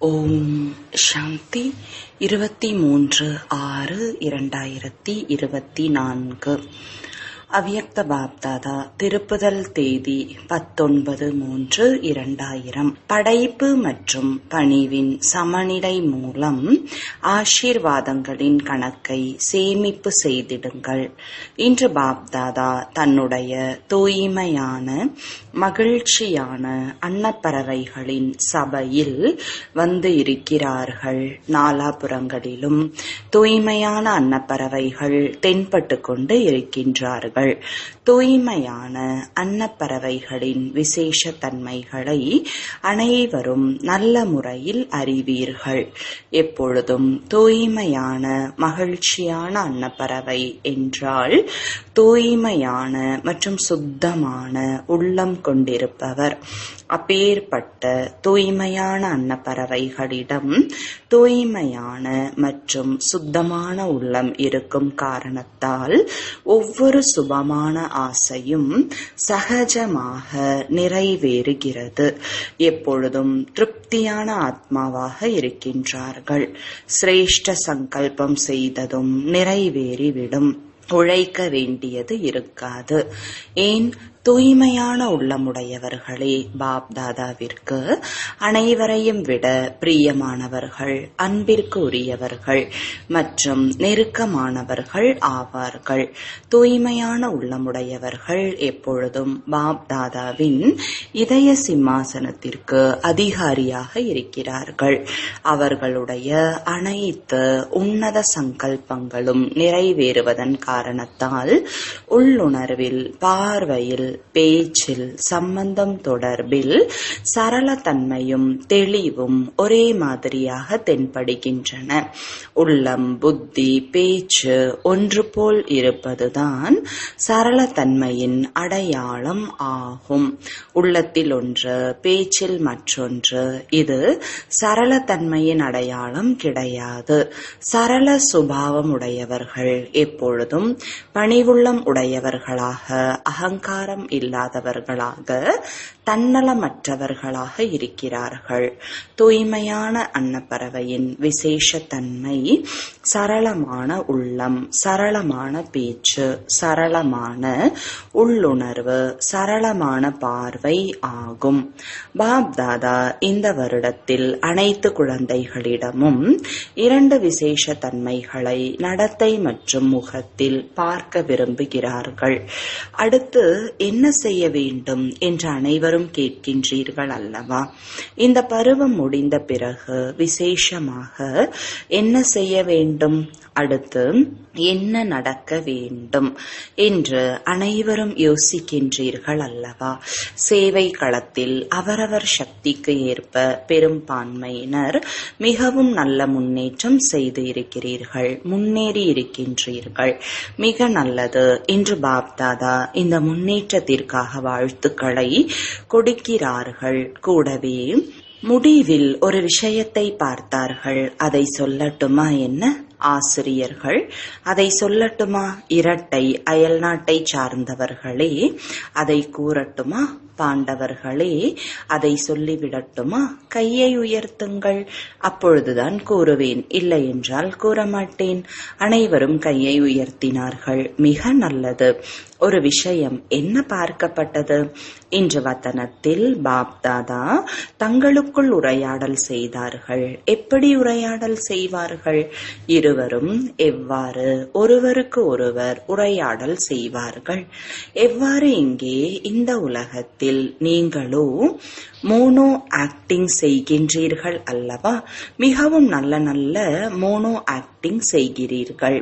ஓம் சாந்தி 23/6/2024 அவ்யக்த பாப்தாதா திருப்புதல் தேதி 19/3/2000. படைப்பு மற்றும் பணிவின் சமநிலை மூலம் ஆசீர்வாதங்களின் கணக்கை சேமிப்பு செய்திடுங்கள். இன்று பாப்தாதா தன்னுடைய தூய்மையான மகிழ்ச்சியான அன்னப்பறவைகளின் சபையில் வந்து இருக்கிறார்கள். நாலாபுறங்களிலும் தூய்மையான அன்னப்பறவைகள் தென்பட்டு கொண்டு இருக்கின்றார்கள். தூய்மையான அன்னப்பறவைகளின் விசேஷ தன்மைகளை அனைவரும் நல்ல முறையில் அறிவீர்கள். எப்பொழுதும் தூய்மையான மகிழ்ச்சியான அன்னப்பறவை என்றால் தூய்மையான மற்றும் சுத்தமான உள்ளம் கொண்டிருப்பவர். அப்பேற்பட்ட தூய்மையான அன்னப்பறவைகளிடம் தூய்மையான மற்றும் சுத்தமான உள்ளம் இருக்கும் காரணத்தால் ஒவ்வொரு சுபமான ஆசையும் சகஜமாக நிறைவேறுகிறது. எப்பொழுதும் திருப்தியான ஆத்மாவாக இருக்கின்றார்கள். சிரேஷ்ட சங்கல்பம் செய்ததும் நிறைவேறிவிடும். உழைக்க வேண்டியது இருக்காது. ஏன்? தூய்மையான உள்ளமுடையவர்களே பாப்தாதாவிற்கு அனைவரையும் விட பிரியமானவர்கள், அன்பிற்கு உரியவர்கள் மற்றும் நெருக்கமானவர்கள் ஆவார்கள். தூய்மையான உள்ளமுடையவர்கள் எப்பொழுதும் பாப்தாதாவின் இதய சிம்மாசனத்திற்கு அதிகாரியாக இருக்கிறார்கள். அவர்களுடைய அனைத்து உன்னத சங்கல்பங்களும் நிறைவேறுவதன் காரணத்தால் உள்ளுணர்வில், பார்வையில், பேச்சில், சம்பந்தம் தொடர்பில் சரளத்தன்மையும் தெளிவும் ஒரே மாதிரியாக தென்படுகின்றன. உள்ளம், புத்தி, பேச்சு ஒன்று போல் இருப்பதுதான் சரளத்தன்மையின் அடையாளம் ஆகும். உள்ளத்தில் ஒன்று, பேச்சில் மற்றொன்று. இது சரளத்தன்மையின் அடையாளம் கிடையாது. சரள சுபாவம் உடையவர்கள் எப்பொழுதும் பணிவுள்ளம் உடையவர்களாக, அகங்காரம் இல்லாதவர்களாக, தன்னலமற்றவர்களாக இருக்கிறார்கள். தூய்மையான அன்னப்பறவையின் விசேஷ தன்மை சரளமான உள்ளம், சரளமான பேச்சு, சரளமான உள்ளுணர்வு, சரளமான பார்வை ஆகும். பாப்தாதா இந்த வருடத்தில் அனைத்து குழந்தைகளிடமும் 2 விசேஷ தன்மைகளை நடத்தை மற்றும் முகத்தில் பார்க்க விரும்புகிறார்கள். அடுத்து என்ன செய்ய வேண்டும் என்று அனைவரும் கேட்கின்றீர்கள் அல்லவா? இந்த பருவம் முடிந்த பிறகு விசேஷமாக என்ன செய்ய வேண்டும், அடுத்து என்ன நடக்க வேண்டும் என்று அனைவரும் யோசிக்கின்றீர்கள் அல்லவா? சேவை களத்தில் அவரவர் சக்திக்கு ஏற்ப பெரும்பான்மையினர் மிகவும் நல்ல முன்னேற்றம் செய்து இருக்கிறீர்கள், முன்னேறி இருக்கின்றீர்கள். மிக நல்லது. இன்று பாப்தாதா இந்த முன்னேற்றத்திற்காக வாழ்த்துக்களை கொடுக்கிறார்கள். கூடவே முடிவில் ஒரு விஷயத்தை பார்த்தார்கள். அதை சொல்லட்டுமா? என்ன ஆசிரியர்கள் அதை சொல்லட்டுமா? இரட்டை அயல்நாட்டை சார்ந்தவர்களே அதை கூறட்டுமா? பாண்டவர்களே அதை சொல்லிவிடட்டுமா? கையை உயர்த்துங்கள், அப்பொழுதுதான் கூறுவேன், இல்லை என்றால் கூற மாட்டேன். அனைவரும் கையை உயர்த்தினார்கள். மிக நல்லது. ஒரு விஷயம் என்ன பார்க்கப்பட்டது? இன்று வதனத்தில் பாப்தாதா தங்களுக்குள் உரையாடல் செய்தார்கள். எப்படி உரையாடல் செய்வார்கள்? இருவரும் எவ்வாறு ஒருவருக்கு ஒருவர் உரையாடல் செய்வார்கள்? எவ்வாறு? இங்கே இந்த உலகத்தில் நீங்களோ மோனோ ஆக்டிங் செய்கின்றீர்கள் அல்லவா? மிகவும் நல்ல நல்ல மோனோ ஆக்டிங் செய்கிறீர்கள்.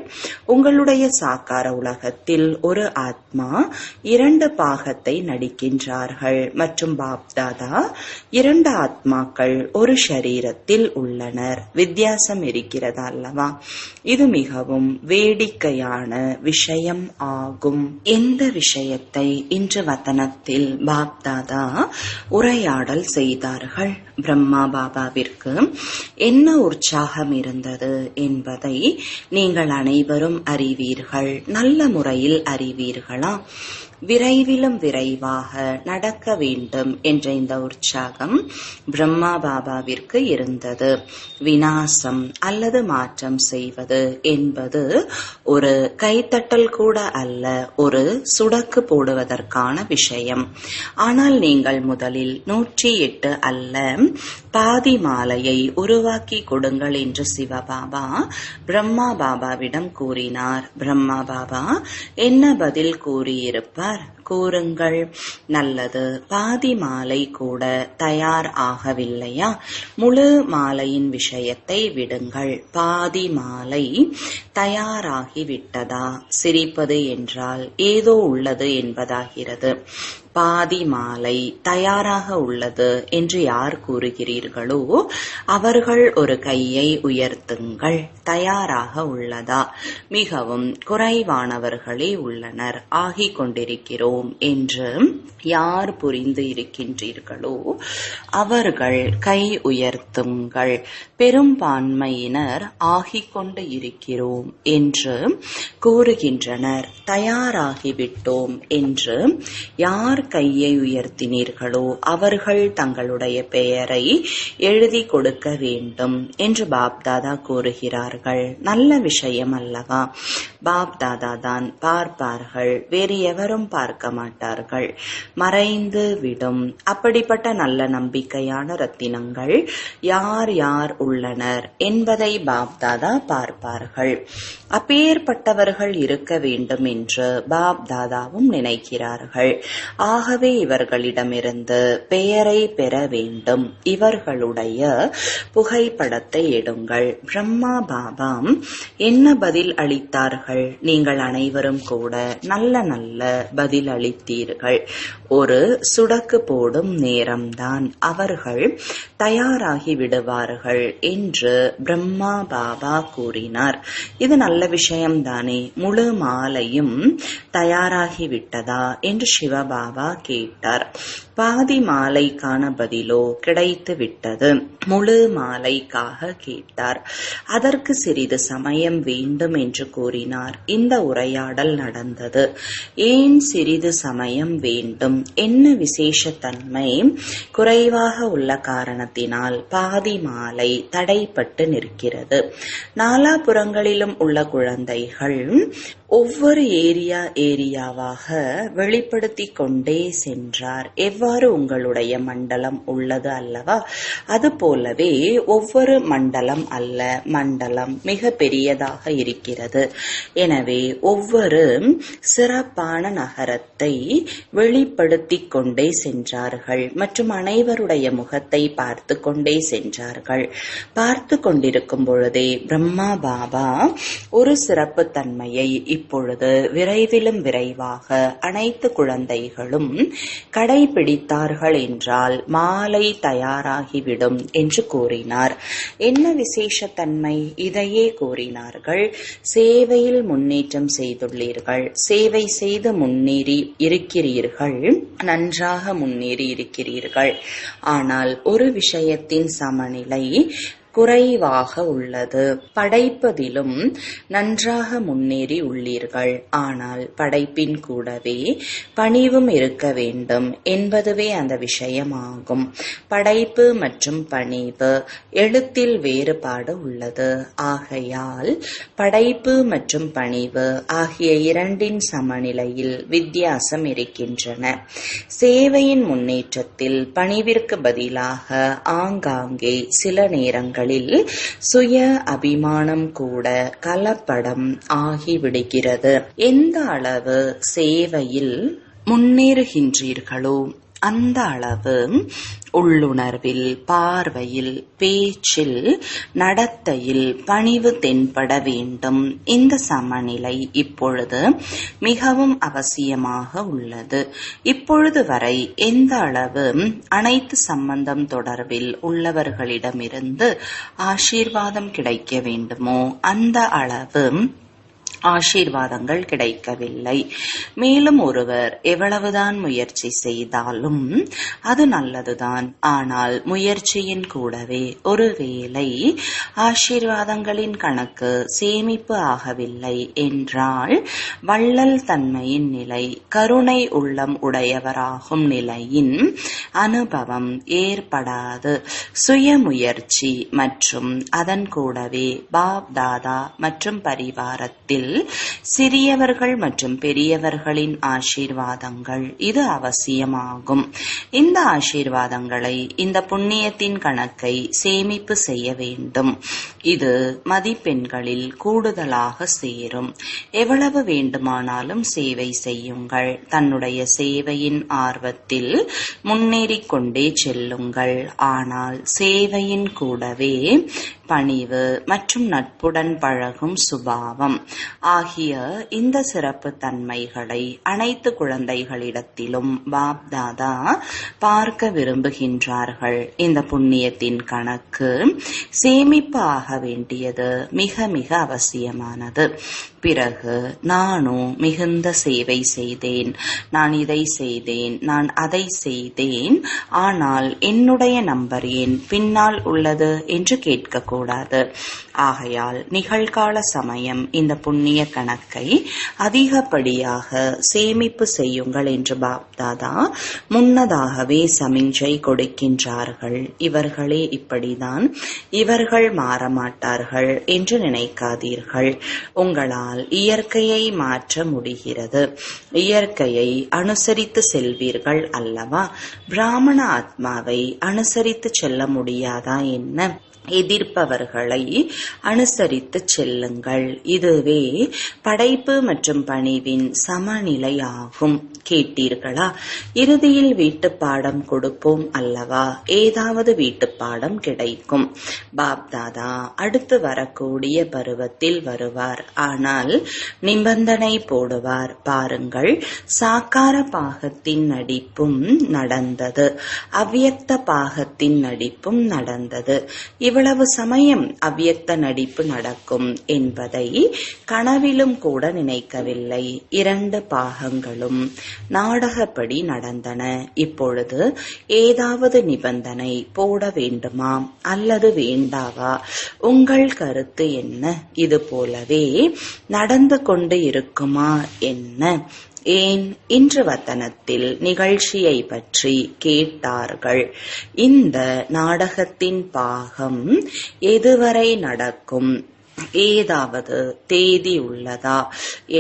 உங்களுடைய சாக்கார உலகத்தில் ஒரு ஆத்மா 2 பாகத்தை நடிக்கின்றார்கள் மற்றும் பாப்தாதா 2 ஆத்மாக்கள் ஒரு ஷரீரத்தில் உள்ளனர். வித்தியாசம் இருக்கிறதா அல்லவா? இது மிகவும் வேடிக்கையான விஷயம் ஆகும். எந்த விஷயத்தை இன்று வதனத்தில் பாப்தாதா உரையாடல் செய்தார்கள்? பிரம்மா பாபாவிற்கு என்ன உற்சாகம் இருந்தது என்பதை நீங்கள் அனைவரும் அறிவீர்கள். நல்ல முறையில் அறிவீர்களா? விரைவிலும் விரைவாக நடக்க வேண்டும் என்ற இந்த உற்சாகம் பிரம்மா பாபாவிற்கு இருந்தது. விநாசம் அல்லது மாற்றம் செய்வது என்பது ஒரு கைத்தட்டல் கூட அல்ல, ஒரு சுடக்கு போடுவதற்கான விஷயம். ஆனால் நீங்கள் முதலில் 108 அல்ல, பாதி மாலையை உருவாக்கி கொடுங்கள் என்று சிவபாபா பிரம்மா பாபாவிடம் கூறினார். பிரம்மா பாபா என்ன பதில் கூறியிருப்பார்? கூறுங்கள். நல்லது, பாதி மாலை கூட தயார் ஆகவில்லையா? முழு மாலையின் விஷயத்தை விடுங்கள். பாதி மாலை தயாராகிவிட்டதா? சிரிப்பது என்றால் ஏதோ உள்ளது என்பதாகிறது. பாதி மாலை தயாராக உள்ளது என்று யார் கூறுகிறீர்களோ அவர்கள் ஒரு கையை உயர்த்துங்கள். தயாராக உள்ளதா? மிகவும் குறைவானவர்களே உள்ளனர். ஆகிக் கொண்டிருக்கிறோம் என்று யார் புரிந்து இருக்கின்றீர்களோ அவர்கள் கை உயர்த்துங்கள். பெரும்பான்மையினர் ஆகிக் கொண்டு இருக்கிறோம் என்று கூறுகின்றனர். தயாராகிவிட்டோம் என்று யார் கையை உயர்த்தினீர்களோ அவர்கள் தங்களுடைய பெயரை எழுதி கொடுக்க வேண்டும் என்று பாப்தாதா கூறுகிறார்கள். நல்ல விஷயம் அல்லவா? பாப்தாதா தான் பார்ப்பார்கள், வேறு எவரும் பார்க்க மாட்டார்கள். மறைந்து விடும். அப்படிப்பட்ட நல்ல நம்பிக்கையான ரத்தினங்கள் யார் யார் உள்ளனர் என்பதை பாப்தாதா பார்ப்பார்கள். அப்பேற்பட்டவர்கள் இருக்க வேண்டும் என்று பாப்தாதாவும் நினைக்கிறார்கள். ஆகவே இவர்களிடமிருந்து பெயரை பெற வேண்டும். இவர்களுடைய புகைப்படத்தை எடுங்கள். பிரம்மா பாபா என்ன பதில் அளித்தார்கள்? நீங்கள் அனைவரும் கூட நல்ல நல்ல பதில் அளித்தீர்கள். ஒரு சுடக்கு போடும் நேரம்தான், அவர்கள் தயாராகி விடுவார்கள் என்று பிரம்மா பாபா கூறினார். இது நல்ல விஷயம்தானே? முழு மாலையும் தயாராகிவிட்டதா என்று சிவபாபா கேட்டார். பாதி மாலைக்கான பதிலோ கிடைத்து விட்டது. முழு மாலைக்காக கேட்டார். அதற்கு சிறிது சமயம் வேண்டும் என்று கூறினார். இந்த உரையாடல் நடந்தது. ஏன் சிறிது சமயம் வேண்டும்? என்ன விசேஷத்தன்மை குறைவாக உள்ள காரணத்தினால் பாதி மாலை தடைப்பட்டு நிற்கிறது? நாலாபுறங்களிலும் உள்ள குழந்தைகள் ஒவ்வொரு ஏரியாவாக வெளிப்படுத்தி கொண்டே சென்றார். எவ்வாறு உங்களுடைய மண்டலம் உள்ளது அல்லவா? அது போலவே ஒவ்வொரு மண்டலம் அல்ல, மண்டலம் மிக பெரியதாக இருக்கிறது. எனவே ஒவ்வொரு சிறப்பான நகரத்தை வெளிப்படுத்தி கொண்டே சென்றார்கள் மற்றும் அனைவருடைய முகத்தை பார்த்து கொண்டே சென்றார்கள். பார்த்து கொண்டிருக்கும் பொழுதே பிரம்மா பாபா ஒரு சிறப்பு தன்மையை இப்பொழுது விரைவிலும் விரைவாக அனைத்து குழந்தைகளும் கடைபிடித்தார்கள் என்றால் மாலை தயாராகிவிடும் என்று கூறினார். என்ன விசேஷத்தன்மை? இதையே கூறினார்கள். சேவையில் முன்னேற்றம் செய்துள்ளீர்கள், சேவை செய்து முன்னேறி இருக்கிறீர்கள், நன்றாக முன்னேறி இருக்கிறீர்கள். ஆனால் ஒரு விஷயத்தின் சமநிலை குறைவாக உள்ளது. படைப்பதிலும் நன்றாக முன்னேறி உள்ளீர்கள், ஆனால் படைப்பின் கூடவே பணிவும் இருக்க வேண்டும் என்பதுவே அந்த விஷயமாகும். படைப்பு மற்றும் பணிவு எழுத்தில் வேறுபாடு உள்ளது. ஆகையால் படைப்பு மற்றும் பணிவு ஆகிய இரண்டின் சமநிலையில் வித்தியாசம் இருக்கின்றன. சேவையின் முன்னேற்றத்தில் பணிவிற்கு பதிலாக ஆங்காங்கே சில நேரங்கள் சுய அபிமானம் கூட கலப்படம் ஆகிவிடுகிறது. எந்த அளவு சேவையில் முன்னேறுகின்றீர்களோ அந்த அளவு உள்ளுணர்வில், பார்வையில், பேச்சில், நடத்தையில் பணிவு தென்பட வேண்டும். இந்த சமநிலை இப்பொழுது மிகவும் அவசியமாக உள்ளது. இப்பொழுது வரை எந்த அளவு அனைத்து சம்பந்தம் தொடர்பில் உள்ளவர்களிடமிருந்து ஆசீர்வாதம் கிடைக்க வேண்டுமோ அந்த அளவு ஆசீர்வாதங்கள் கிடைக்கவில்லை. மேலும் ஒருவர் எவ்வளவுதான் முயற்சி செய்தாலும் அது நல்லதுதான். ஆனால் முயற்சியின் கூடவே ஒருவேளை ஆசீர்வாதங்களின் கணக்கு சேமிப்பு ஆகவில்லை என்றால் வள்ளல் தன்மையின் நிலை, கருணை உள்ளம் உடையவராகும் நிலையின் அனுபவம் ஏற்படாது. சுயமுயற்சி மற்றும் அதன் கூடவே பாப் தாதா மற்றும் பரிவாரத்தில் சிறியவர்கள் மற்றும் பெரியவர்களின் ஆசீர்வாதங்கள் இது அவசியமாகும். இந்த ஆசீர்வாதங்களை, இந்த புண்ணியத்தின் கணக்கை சேமிப்பு செய்ய வேண்டும். இது மதிப்பெண்களில் கூடுதலாக சேரும். எவ்வளவு வேண்டுமானாலும் சேவை செய்யுங்கள். தன்னுடைய சேவையின் ஆர்வத்தில் முன்னேறிக் கொண்டே செல்லுங்கள். ஆனால் சேவையின் கூடவே பணிவு மற்றும் நட்புடன் பழகும் சுபாவம் ஆகிய இந்த சிறப்பு தன்மைகளை அனைத்து குழந்தைகளிடத்திலும் பாப் தாதா பார்க்க விரும்புகின்றார்கள். இந்த புண்ணியத்தின் கணக்கு சேமிப்பு ஆக வேண்டியது மிக மிக அவசியமானது. பிறகு நானும் மிகுந்த சேவை செய்தேன், நான் இதை செய்தேன், நான் அதை செய்தேன், ஆனால் என்னுடைய நம்பர் ஏன் பின்னால் உள்ளது என்று கேட்கக்கூடாது. ஆகையால் நிகழ்கால சமயம் இந்த புண்ணிய கணக்கை அதிகப்படியாக சேமிப்பு செய்யுங்கள் என்று பாப்தாதா முன்னதாகவே சமிஞ்சை கொடுக்கின்றார்கள். இவர்களே இப்படிதான், இவர்கள் மாறமாட்டார்கள் என்று நினைக்காதீர்கள். உங்களால் இயற்கையை மாற்ற முடிகிறது. இயற்கையை அனுசரித்து செல்வீர்கள் அல்லவா? பிராமண ஆத்மாவை அனுசரித்து செல்ல முடியாதா என்ன? எதிர்ப்பவர்களை அனுசரித்து செல்லுங்கள். இதுவே படைப்பு மற்றும் பணிவின் சமநிலையாகும். கேட்டீர்களா? இறுதியில் வீட்டுப்பாடம் கொடுப்போம் அல்லவா? ஏதாவது வீட்டுப்பாடம் கிடைக்கும். பாப்தாதா அடுத்து வரக்கூடிய பருவத்தில் வருவார். ஆனால் நிபந்தனை போடுவார். பாருங்கள், சாக்கார பாகத்தின் நடிப்பும் நடந்தது, அவ்யக்த பாகத்தின் நடிப்பும் நடந்தது. இவ்வளவு சமயம் அவ்யக்த நடிப்பு நடக்கும் என்பதை கனவிலும் கூட நினைக்கவில்லை. 2 பாகங்களும் நாடகப்படி நடந்தன. இப்பொழுது ஏதாவது நிபந்தனை போட வேண்டுமா அல்லது வேண்டாவா? உங்கள் கருத்து என்ன? இது போலவே நடந்து கொண்டு இருக்குமா என்ன? ஏன் இன்று வத்தனத்தில் நிகழ்ச்சியை பற்றி கேட்டார்கள். இந்த நாடகத்தின் பாகம் எதுவரை நடக்கும், ஏதாவது தேதி உள்ளதா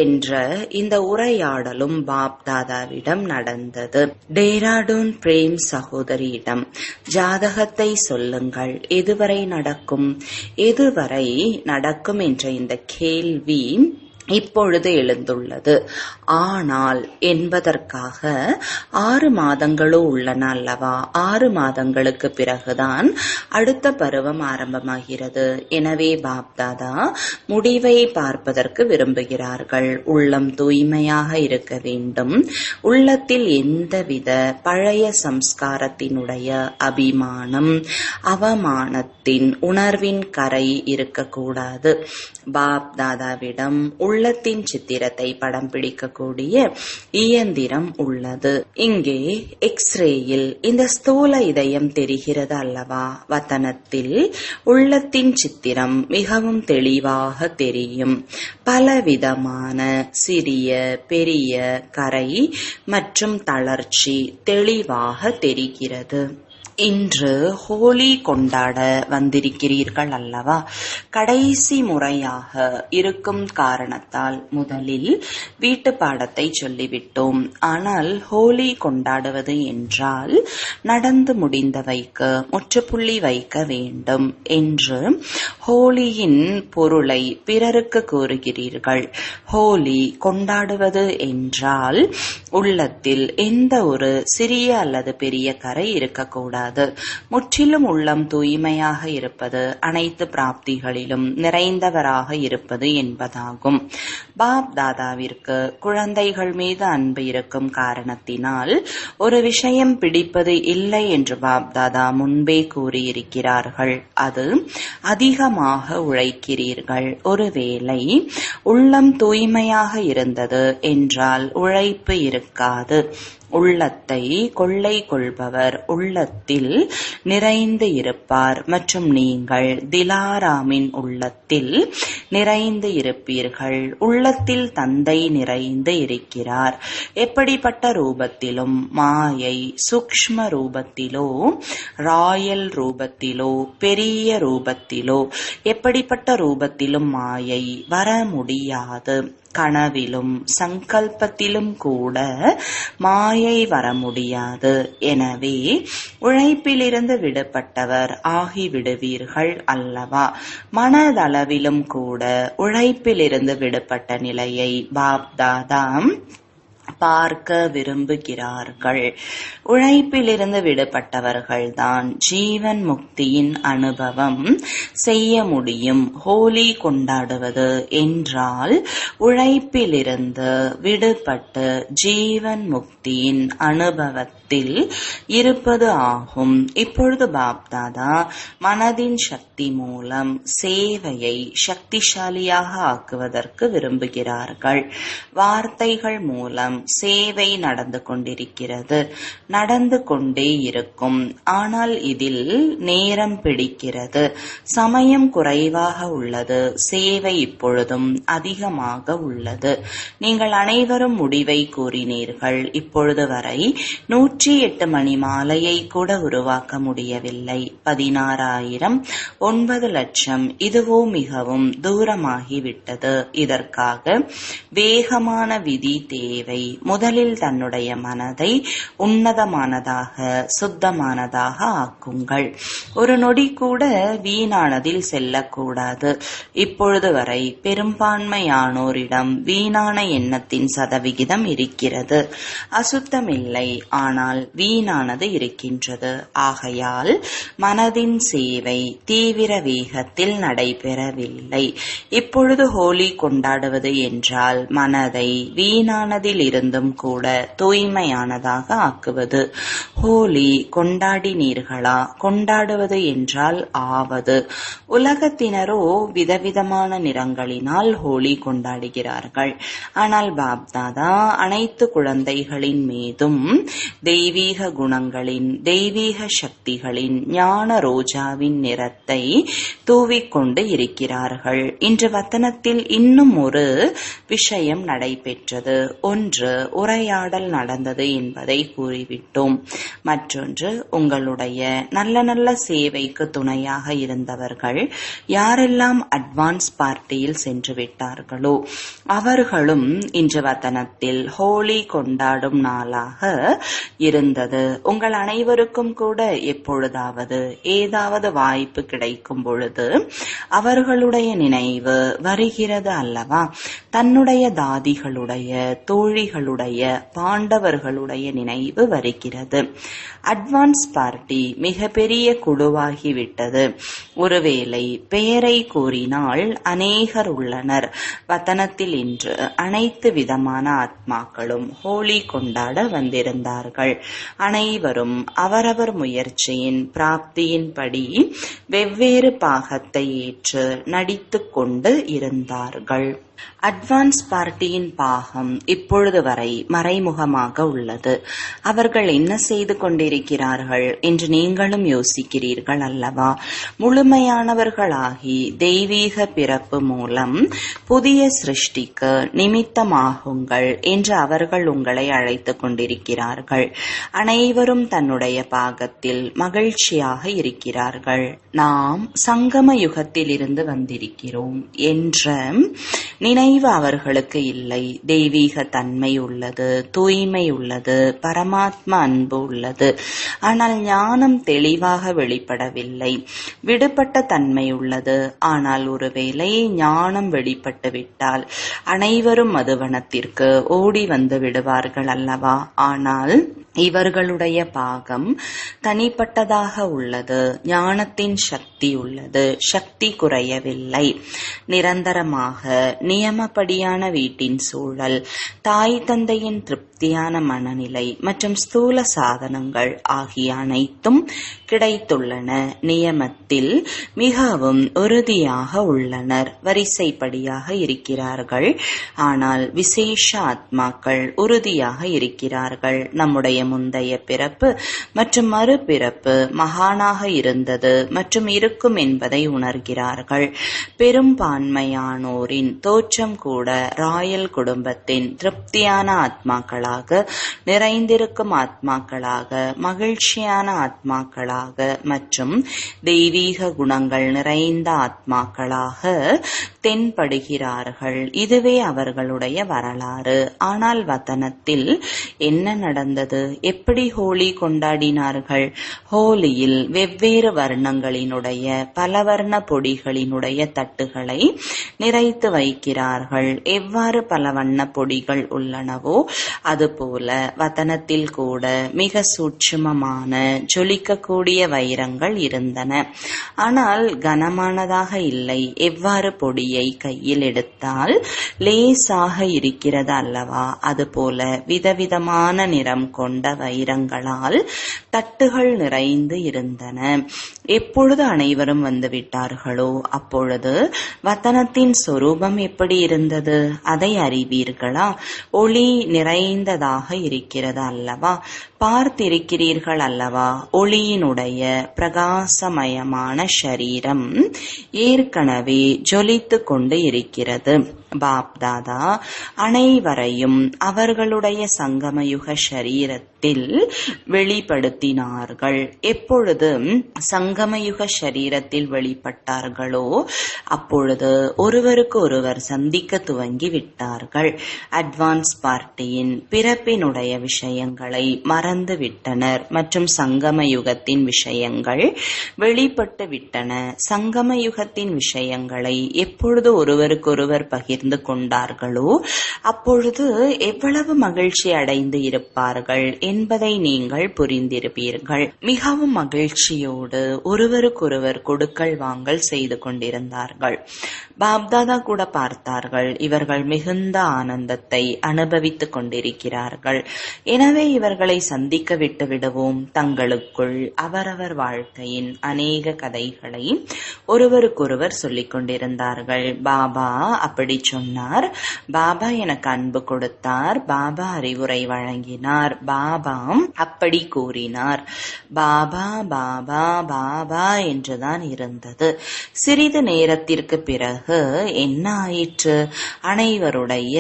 என்ற இந்த உரையாடலும் பாப்தாதாவிடம் நடந்தது. டேராடூன் பிரேம் சகோதரியிடம் ஜாதகத்தை சொல்லுங்கள், எதுவரை நடக்கும், எதுவரை நடக்கும் என்ற இந்த கேள்வி இப்பொழுது எழுந்துள்ளது. ஆனால் என்பதற்காக 6 மாதங்களோ உள்ளன அல்லவா? 6 மாதங்களுக்கு பிறகுதான் அடுத்த பருவம் ஆரம்பமாகிறது. எனவே பாப்தாதா முடிவை பார்ப்பதற்கு விரும்புகிறார்கள். உள்ளம் தூய்மையாக இருக்க வேண்டும். உள்ளத்தில் எந்தவித பழைய சம்ஸ்காரத்தினுடைய அபிமானம், அவமானத்தின் உணர்வின் கரை இருக்கக்கூடாது. பாப்தாதாவிடம் உள்ளத்தின் சித்திரத்தை படம் பிடிக்கக்கூடிய இயந்திரம் உள்ளது. இங்கே எக்ஸ்ரேயில் இந்த ஸ்தூல இதயம் தெரிகிறது அல்லவா? வத்தனத்தில் உள்ளத்தின் சித்திரம் மிகவும் தெளிவாக தெரியும். பலவிதமான சிறிய பெரிய கரை மற்றும் தளர்ச்சி தெளிவாக தெரிகிறது. இன்று ஹோலி கொண்டாட வந்திருக்கிறீர்கள் அல்லவா? கடைசி முறையாக இருக்கும் காரணத்தால் முதலில் வீட்டு பாடத்தை சொல்லிவிட்டோம். ஆனால் ஹோலி கொண்டாடுவது என்றால் நடந்து முடிந்தவைக்கு முற்றுப்புள்ளி வைக்க வேண்டும் என்று ஹோலியின் பொருளை பிறருக்கு கூறுகிறீர்கள். ஹோலி கொண்டாடுவது என்றால் உள்ளத்தில் எந்த ஒரு சிறிய அல்லது பெரிய கரை இருக்கக்கூடாது. முடியாது. முற்றிலும் உள்ளம் தூய்மையாக இருப்பது அனைத்து பிராப்திகளிலும் நிறைந்தவராக இருப்பது என்பதாகும். பாப் தாதாவிற்கு குழந்தைகள் மீது அன்பு இருக்கும் காரணத்தினால் ஒரு விஷயம் பிடிப்பது இல்லை என்று பாப் தாதா முன்பே கூறியிருக்கிறார்கள். அது அதிகமாக உழைக்கிறீர்கள். ஒருவேளை உள்ளம் தூய்மையாக இருந்தது என்றால் உழைப்பு இருக்காது. உள்ளத்தை கொள்ளை கொள்பவர் உள்ளத்தில் நிறைந்து இருப்பார் மற்றும் நீங்கள் திலாராமின் உள்ளத்தில் நிறைந்து இருப்பீர்கள். உள்ளத்தில் தந்தை நிறைந்து இருக்கிறார். எப்படிப்பட்ட ரூபத்திலும் மாயை சூக்ஷ்ம ரூபத்திலோ ராயல் ரூபத்திலோ பெரிய ரூபத்திலோ எப்படிப்பட்ட ரூபத்திலும் மாயை வர முடியாது. கனவிலும் சங்கல்பத்திலும் கூட மாயை வர முடியாது. எனவே உழைப்பிலிருந்து விடுபட்டவர் ஆகிவிடுவீர்கள் அல்லவா? மனதளவிலும் கூட உழைப்பிலிருந்து விடுபட்ட நிலையை பாப் தாதா பார்க்க விரும்புகிறார்கள். உழைப்பிலிருந்து விடுபட்டவர்கள்தான் ஜீவன் முக்தியின் அனுபவம் செய்ய முடியும். ஹோலி கொண்டாடுவது என்றால் உழைப்பிலிருந்து விடுபட்டு ஜீவன் முக்தியின் அனுபவத்தில் இருப்பது ஆகும். இப்பொழுது பாப்தாதா மனதின் சக்தி மூலம் சேவையை சக்திசாலியாக ஆக்குவதற்கு விரும்புகிறார்கள். வார்த்தைகள் மூலம் சேவை நடந்து கொண்டிருக்கிறது, நடந்து கொண்டே இருக்கும். ஆனால் இதில் நேரம் பிடிக்கிறது, சமயம் குறைவாக உள்ளது. சேவை இப்பொழுதும் அதிகமாக உள்ளது. நீங்கள் அனைவரும் முடிவை கூறினீர்கள். இப்பொழுது வரை 108 மணி மாலையை கூட உருவாக்க முடியவில்லை. 16,000 9 லட்சம் இதுவோ மிகவும் தூரமாகிவிட்டது. இதற்காக வேகமான விதி தேவை. முதலில் தன்னுடைய மனதை உன்னதமானதாக சுத்தமானதாக ஆக்குங்கள். ஒரு நொடி கூட வீணானதில் செல்லக்கூடாது. இப்பொழுது வரை பெரும்பான்மையானோரிடம் வீணான எண்ணத்தின் சதவிகிதம் இருக்கிறது. அசுத்தமில்லை, ஆனால் வீணானது இருக்கின்றது. ஆகையால் மனதின் சேவை தீவிர வேகத்தில் நடைபெறவில்லை. இப்பொழுது ஹோலி கொண்டாடுவது என்றால் மனதை வீணானதில் இருந்தும் கூட தூய்மையானதாக ஆக்குவது. ஹோலி கொண்டாடினீர்களா? கொண்டாடுவது என்றால் ஆவது. உலகத்தினரோ விதவிதமான நிறங்களினால் ஹோலி கொண்டாடுகிறார்கள். ஆனால் பாப்தாதா அனைத்து குழந்தைகளின் மீதும் தெய்வீக குணங்களின் தெய்வீக சக்திகளின் ஞான ரோஜாவின் நிறத்தை தூவிக்கொண்டு இருக்கிறார்கள். இன்று வத்தனத்தில் இன்னும் ஒரு விஷயம் நடைபெற்றது. ஒன்று உரையாடல் நடந்தது என்பதை கூறிவிட்டோம். மற்றொன்று உங்களுடைய நல்ல நல்ல சேவைக்கு துணையாக இருந்தவர்கள் யாரெல்லாம் அட்வான்ஸ் பார்ட்டியில் சென்று விட்டார்களோ அவர்களும் இன்று வத்தனத்தில் ஹோலி கொண்டாடும் நாளாக இருந்தது. உங்கள் அனைவருக்கும் கூட எப்பொழுதாவது ஏதாவது வாய்ப்பு கிடைக்கும் பொழுது அவர்களுடைய நினைவு வருகிறது அல்லவா? தன்னுடைய தாதிகளுடைய தோழிகளுடைய பாண்டவர்களுடைய நினைவு வருகிறது. அட்வான்ஸ் பார்ட்டி மிக பெரிய குழுவாகிவிட்டது. ஒருவேளை பெயரை கூறினால் அநேகர் உள்ளனர். வத்தனத்தில் இன்று அனைத்து விதமான ஆத்மாக்களும் ஹோலி கொண்டாட வந்திருந்தார்கள். அனைவரும் அவரவர் முயற்சியின் பிராப்தியின்படி வெவ்வேறு பாகத்தை ஏற்று நடித்துக் கொண்டு இருந்தார்கள். அட்வான்ஸ் பார்ட்டியின் பாகம் இப்பொழுது வரை மறைமுகமாக உள்ளது. அவர்கள் என்ன செய்து கொண்டிருக்கிறார்கள் என்று நீங்களும் யோசிக்கிறீர்கள் அல்லவா? முழுமையானவர்களாகி தெய்வீக பிறப்பு மூலம் புதிய சிருஷ்டிக்கு நிமித்தமாகுங்கள் என்று அவர்கள் உங்களை அழைத்துக் கொண்டிருக்கிறார்கள். அனைவரும் தன்னுடைய பாகத்தில் மகிழ்ச்சியாக இருக்கிறார்கள். நாம் சங்கம யுகத்தில் இருந்து வந்திருக்கிறோம் என்ற நினைவு அவர்களுக்கு இல்லை. தெய்வீக தன்மை உள்ளது, தூய்மை உள்ளது, பரமாத்மா அன்பு உள்ளது. ஆனால் ஞானம் தெளிவாக வெளிப்படவில்லை. விடுபட்ட தன்மை உள்ளது. ஆனால் ஒருவேளை ஞானம் வெளிப்பட்டு விட்டால் அனைவரும் மதுவனத்திற்கு ஓடி வந்து விடுவார்கள் அல்லவா? ஆனால் இவர்களுடைய பாகம் தனிப்பட்டதாக உள்ளது. ஞானத்தின் சக்தி உள்ளது. சக்தி குறையவில்லை. நிரந்தரமாக நியமப்படியான வீட்டின் சூழல், தாய் தந்தையின் திருப்தியான மனநிலை மற்றும் ஸ்தூல சாதனங்கள் ஆகிய அனைத்தும் கிடைத்துள்ளன. நியமத்தில் மிகவும் உறுதியாக உள்ளனர். வரிசைப்படியாக இருக்கிறார்கள். ஆனால் விசேஷ ஆத்மாக்கள் உறுதியாக இருக்கிறார்கள். நம்முடைய முந்தைய பிறப்பு மற்றும் மறுபிறப்பு மகானாக இருந்தது மற்றும் இருக்கும் என்பதை உணர்கிறார்கள். பெரும்பான்மையானோரின் தோற்றம் கூட ராயல் குடும்பத்தின் திருப்தியான ஆத்மாக்களாக, நிறைந்திருக்கும் ஆத்மாக்களாக, மகிழ்ச்சியான ஆத்மாக்களாக மற்றும் தெய்வீக குணங்கள் நிறைந்த ஆத்மாக்களாக தென்படுகிறார்கள். இதுவே அவர்களுடைய வரலாறு. ஆனால் வதனத்தில் என்ன நடந்தது? எப்படி ஹோலி கொண்டாடினார்கள்? ஹோலியில் வெவ்வேறு வர்ணங்களினுடைய பல வர்ண பொடிகளினுடைய தட்டுகளை நிறைத்து வைக்கிறார்கள். எவ்வாறு பல வண்ண பொடிகள் உள்ளனவோ அதுபோல வதனத்தில் கூட மிக சூட்சுமமான ஜொலிக்கக்கூடிய வைரங்கள் இருந்தன. ஆனால் கனமானதாக இல்லை. எவ்வாறு பொடியை கையில் எடுத்தால் லேசாக இருக்கிறது அல்லவா? அதுபோல விதவிதமான நிறம் கொண்ட வைரங்களால் தட்டுகள் நிறைந்து இருந்தன. எப்பொழுது அனைவரும் வந்துவிட்டார்களோ அப்பொழுது வதனத்தின் சொரூபம் எப்படி இருந்தது? அதை அறிவீர்களா? ஒளி நிறைந்ததாக இருக்கிறது அல்லவா? பார்த்திருக்கிறீர்கள் அல்லவா? ஒளியினுடைய பிரகாசமயமான ஷரீரம் ஏற்கனவே ஜொலித்து கொண்டு இருக்கிறது. பாப்தாதா அனைவரையும் அவர்களுடைய சங்கமயுக ஷரீரத்தில் வெளிப்படுத்தினார்கள். எப்பொழுது சங்கமயுக ஷரீரத்தில் வெளிப்பட்டார்களோ அப்பொழுது ஒருவருக்கு ஒருவர் சந்திக்க துவங்கி விட்டார்கள். அட்வான்ஸ் பார்ட்டியின் பிறப்பினுடைய விஷயங்களை மறந்து விட்டனர் மற்றும் சங்கமயுகத்தின் விஷயங்கள் வெளிப்பட்டு விட்டன. சங்கமயுகத்தின் விஷயங்களை எப்பொழுது ஒருவருக்கொருவர் பகிர்ந்து கொண்டார்களோ அப்பொழுது எவ்வளவு மகிழ்ச்சி அடைந்து இருப்பார்கள் என்பதை நீங்கள் புரிந்திருப்பீர்கள். மிகவும் மகிழ்ச்சியோடு ஒருவருக்கொருவர் கொடுக்கல் வாங்கல் செய்து கொண்டிருந்தார்கள். பாப்தாதா கூட பார்த்தார்கள். இவர்கள் மிகுந்த ஆனந்தத்தை அனுபவித்துக் கொண்டிருக்கிறார்கள். எனவே இவர்களை சந்திக்க விட்டு விடுவோம். தங்களுக்குள் அவரவர் வாழ்க்கையின் அநேக கதைகளை ஒருவருக்கொருவர் சொல்லிக் கொண்டிருந்தார்கள். பாபா அப்படி சொன்னார். பாபா எனக்கு அன்பு கொடுத்தார். பாபா அறிவுரை வழங்கினார். பாபா அப்படி கூறினார். பாபா பாபா பாபா என்றுதான் இருந்தது. சிறிது நேரத்திற்கு பிறகு என்ன ஆயிற்று? அனைவருடைய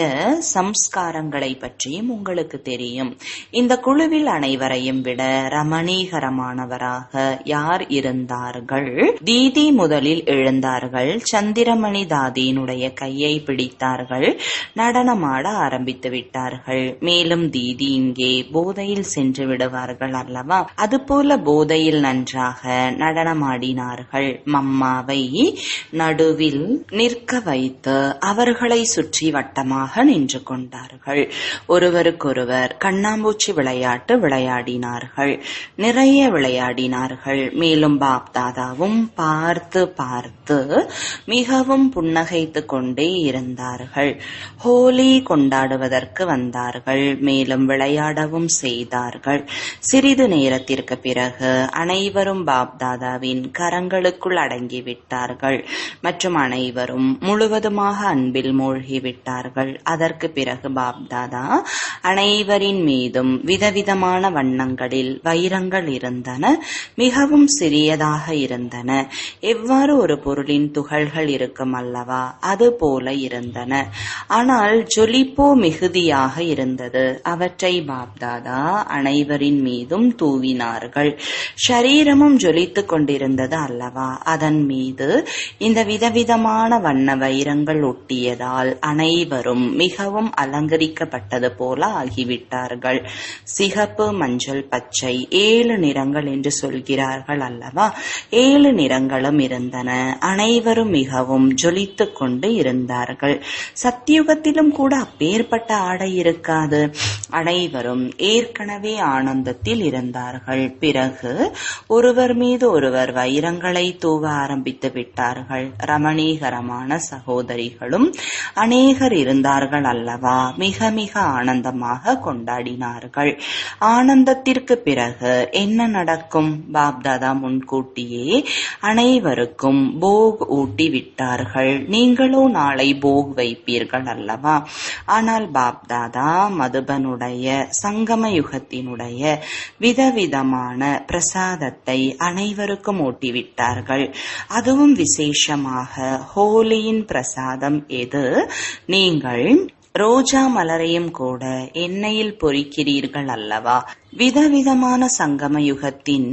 சம்ஸ்காரங்களை பற்றியும் உங்களுக்கு தெரியும். இந்த குழுவில் அனைவரையும் விட ரமணீகரமானவராக யார் இருந்தார்கள்? தீதி முதலில் எழுந்தார்கள். சந்திரமணி தாதியினுடைய கையை பிடித்தார்கள். நடனமாட ஆரம்பித்து விட்டார்கள். மேலும் தீதி இங்கே போதையில் சென்று விடுவார்கள் அல்லவா? அதுபோல போதையில் நன்றாக நடனமாடினார்கள். மம்மாவை நடுவில் நிற்க வைத்து அவர்களை சுற்றி வட்டமாக நின்று கொண்டார்கள். ஒருவருக்கொருவர் கண்ணாம்பூச்சி விளையாட்டு விளையாடினார்கள். நிறைய விளையாடினார்கள். மேலும் பாப்தாதாவும் பார்த்து பார்த்து மிகவும் புன்னகைத்து கொண்டே இருந்தார்கள். ஹோலி கொண்டாடுவதற்கு வந்தார்கள். மேலும் விளையாடவும் செய்தார்கள். சிறிது நேரத்திற்கு பிறகு அனைவரும் பாப்தாதாவின் கரங்களுக்குள் அடங்கிவிட்டார்கள் மற்றும் அனைவரும் முழுவதுமாக அன்பில் மூழ்கிவிட்டார்கள். அதற்கு பிறகு பாப்தாதா அனைவரின் மீதும் விதவிதமான வண்ணங்களில் வைரங்கள் இருந்தன. மிகவும் சிறியதாக இருந்தன. எவ்வாறு ஒரு பொருளின் துகள்கள் இருக்கும் அல்லவா? அது போல இருந்தன. ஆனால் ஜொலிப்போ மிகுதியாக இருந்தது. அவற்றை பாப்தாதா அனைவரின் மீதும் தூவினார்கள். ஷரீரமும் ஜொலித்துக் கொண்டிருந்தது அல்லவா? அதன் மீது இந்த விதவிதமான வண்ண வைரங்கள் ஒட்டியதால் அனைவரும் மிகவும் அலங்கரிக்கப்பட்டது போல ஆகிவிட்டார்கள். சிகப்பு, மஞ்சள், பச்சை 7 நிறங்கள் என்று சொல்கிறார்கள் அல்லவா? 7 நிறங்களும் இருந்தன. அனைவரும் மிகவும் ஜொலித்துக் கொண்டு இருந்தார்கள். விட்டார்கள். சத்தியுகத்திலும் கூட அப்பேற்பட்ட ஆடை இருக்காது. அனைவரும் ஏற்கனவே ஆனந்தத்தில் இருந்தார்கள். பிறகு ஒருவர் மீது ஒருவர் வைரங்களை தூவ ஆரம்பித்து விட்டார்கள். ரமணீகரமான சகோதரிகளும் அநேகர் இருந்தார்கள் அல்லவா? மிக மிக ஆனந்தமாக கொண்டாடினார்கள். ஆனந்தத்திற்கு பிறகு என்ன நடக்கும்? பாப்தாதா முன்கூட்டியே அனைவருக்கும் போக் ஊட்டி விட்டார்கள். நீங்களோ நாளை போக் வைப்பீர்கள் அல்லவா? ஆனால் பாப்தாதா மதுபனுடைய சங்கம யுகத்தினுடைய விதவிதமான பிரசாதத்தை அனைவருக்கும் ஊட்டிவிட்டார்கள். அதுவும் விசேஷமாக ஹோலியின் பிரசாதம் எது? நீங்கள் ரோஜா மலரையும் கூட எண்ணெயில் பொரிக்கிறீர்கள் அல்லவா? விதவிதமான சங்கம யுகத்தின்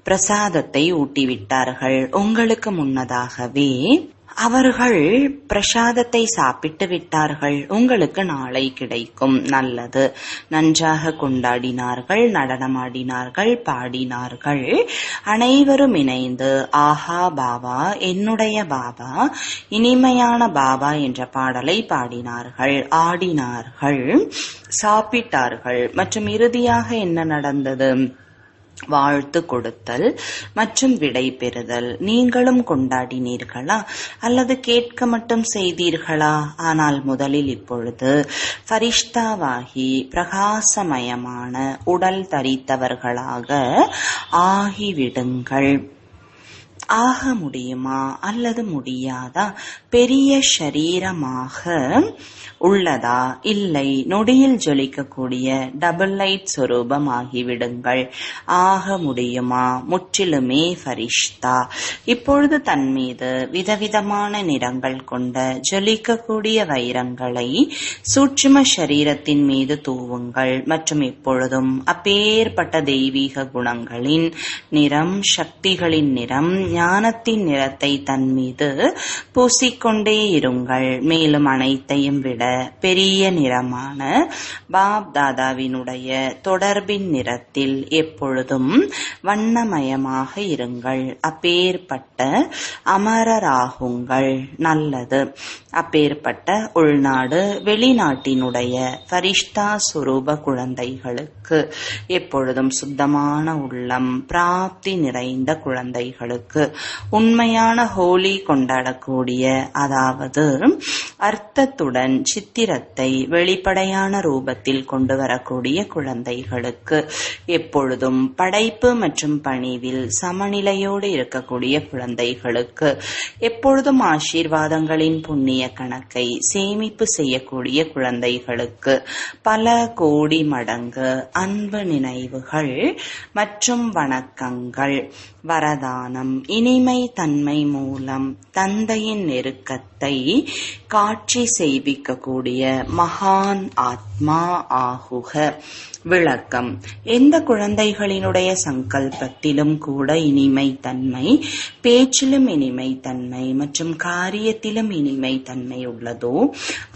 பிரசாதத்தை ஊட்டிவிட்டார்கள். உங்களுக்கு முன்னதாகவே அவர்கள் பிரசாதத்தை சாப்பிட்டு விட்டார்கள். உங்களுக்கு நாளை கிடைக்கும். நல்லது. நன்றாக கொண்டாடினார்கள், நடனமாடினார்கள், பாடினார்கள். அனைவரும் இணைந்து ஆஹா பாபா, என்னுடைய பாபா, இனிமையான பாபா என்ற பாடலை பாடினார்கள், ஆடினார்கள், சாப்பிட்டார்கள். மற்றும் இறுதியாக என்ன நடந்தது? வாழ்த்து கொடுத்தல் மற்றும் விடை பெறுதல். நீங்களும் கொண்டாடினீர்களா அல்லது கேட்க மட்டும் செய்தீர்களா? ஆனால் முதலில் இப்பொழுது ஃபரிஷ்தாவாகி பிரகாசமயமான உடல் தரித்தவர்களாக ஆகிவிடுங்கள். ஆக முடியுமா அல்லது முடியாதா? பெரிய ஷரீரமாக உள்ளதா? இல்லை, நொடியில் ஜொலிக்கக்கூடிய டபுள் லைட் சொரூபம் ஆகிவிடுங்கள். ஆக முடியுமா? முற்றிலுமே ஃபரிஷ்தா. இப்பொழுது தன் மீது விதவிதமான நிறங்கள் கொண்ட ஜொலிக்கக்கூடிய வைரங்களை சூட்சும ஷரீரத்தின் மீது தூவுங்கள். மற்றும் இப்பொழுதும் அப்பேற்பட்ட தெய்வீக குணங்களின் நிறம், சக்திகளின் நிறம், ஞானத்தின் நிறத்தை தன் மீது பூசிக்கொண்டே இருங்கள். மேலும் அனைத்தையும் விட பெரிய நிறமான பாப் தாதாவினுடைய தொடர்பின் நிறத்தில் எப்பொழுதும் வண்ணமயமாக இருங்கள். அப்பேற்பட்ட அமரராகுங்கள். நல்லது. அப்பேற்பட்ட உள்நாடு வெளிநாட்டினுடைய ஃபரிஷ்தா சுரூப குழந்தைகளுக்கு எப்பொழுதும் சுத்தமான உள்ளம், பிராப்தி நிறைந்த குழந்தைகளுக்கு, உண்மையான ஹோலி கொண்டாடக்கூடிய, அதாவது அர்த்தத்துடன் சித்திரத்தை வெளிப்படையான ரூபத்தில் கொண்டு வரக்கூடிய குழந்தைகளுக்கு, எப்பொழுதும் படைப்பு மற்றும் பணிவில் சமநிலையோடு இருக்கக்கூடிய குழந்தைகளுக்கு, எப்பொழுதும் ஆசீர்வாதங்களின் புண்ணிய கணக்கை சேமிப்பு செய்யக்கூடிய குழந்தைகளுக்கு பல கோடி மடங்கு அன்பு நினைவுகள் மற்றும் வணக்கங்கள். வரதானம். இனிமை தன்மை மூலம் தந்தையின் நெருக்கத்தை காட்சி செய்விக்கக்கூடிய மகான் ஆத்மா ஆகுக. விளக்கம். எந்த குழந்தைகளினுடைய சங்கல்பத்திலும் கூட இனிமை தன்மை, பேச்சிலும் இனிமை தன்மை மற்றும் காரியத்திலும் இனிமை தன்மை உள்ளதோ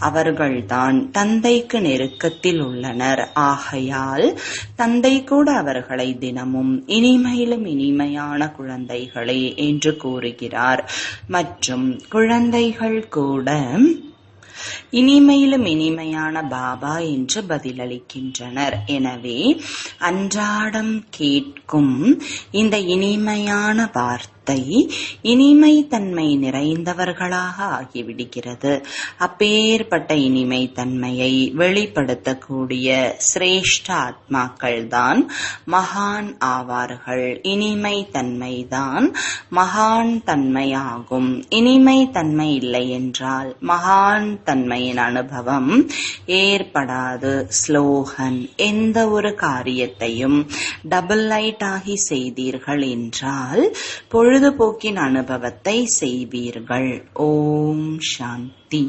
அவர்கள்தான் தந்தைக்கு நெருக்கத்தில் உள்ளனர். ஆகையால் தந்தை கூட அவர்களை தினமும் இனிமையிலும் இனிமையான குழந்தைகளே என்று கூறுகிறார். மற்றும் குழந்தைகள் கூட இனிமையிலும் இனிமையான பாபா என்று பதிலளிக்கின்றனர். எனவே அன்றாடம் கேட்கும் இந்த இனிமையான வார்த்தை இனிமை தன்மை நிறைந்தவர்களாக ஆகிவிடுகிறது. அப்பேற்பட்ட இனிமை தன்மையை வெளிப்படுத்தக்கூடிய சிரேஷ்ட ஆத்மாக்கள் தான் மகான் ஆவார்கள். இனிமை தன்மைதான் மகான் தன்மையாகும். இனிமை தன்மை இல்லை என்றால் மகான் தன்மையின் அனுபவம் ஏற்படாது. ஸ்லோகன். எந்த ஒரு காரியத்தையும் டபுள் லைட் ஆகி செய்தீர்கள் என்றால் பொழுதுபோக்கின் அனுபவத்தை செய்வீர்கள். ஓம் சாந்தி.